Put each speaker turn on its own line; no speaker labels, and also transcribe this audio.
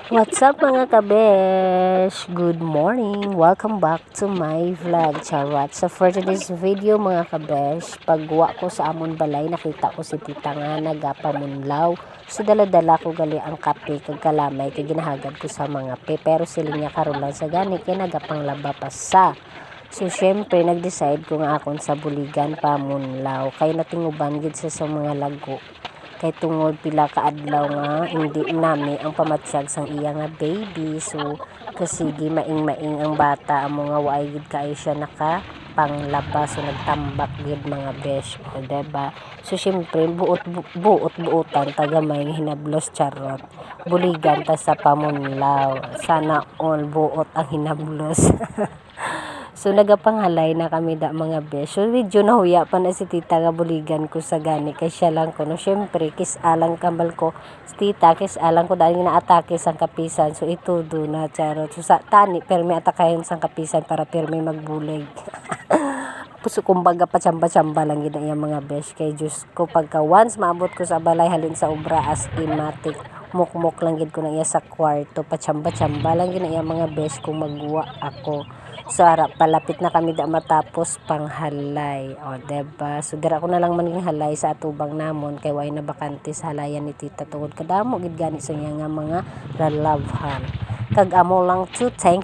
What's up mga kabesh? Good morning! Welcome back to my vlog, charot. So for today's video mga kabesh, pagwa ko sa amon balay, nakita ko si tita nga nagapamunlaw. So dala-dala ko gali ang kape kag kalamay kay ginahagad ko sa mga pe. Pero siling niya karon lang sa gani kay nagapanglaba pa sa. So syempre nag-decide ko nga akon sa buligan pamunlaw kay natinguban gid sa mga lago. Kay tungod pila ka adlaw nga hindi nami ang pamatsyag sang iya nga baby. So kasi maing-maing ang bata amo nga waay gid kaayo siya naka panglaba, so nagtambak gid mga besh, o diba? So syempre buotan tagamay nga hinablos, charot. Buligan ta sa pamunlaw, sana all buot ang hinablos. So nagapanghalay na kami da mga besh. So medyo nahuya pa na si tita nga buligan ko sa gani kay siya lang ko no. Syempre kis alang kambal ko si tita, kis alang ko dahil naatake sang kapisan. So ito do na, charot. So sa tani permi atakayon sang kapisan para permi magbulig. Puso kumbaga pachamba-chamba lang gid iya mga besh kay Diyos ko, pagka once maabot ko sa balay halin sa obra as in matik mukmok lang gid ko na iya sa kwarto, pachamba-chamba lang gid na iya mga besh kung magwa ako. So harap palapit na kami da matapos panghalay, o diba? So dira ko na lang maning halay sa atubang namon kay way na bakante sa halayan ni tita tungod kadamo gid gani sa iya nga mga lalabhan. Kag amo lang to thank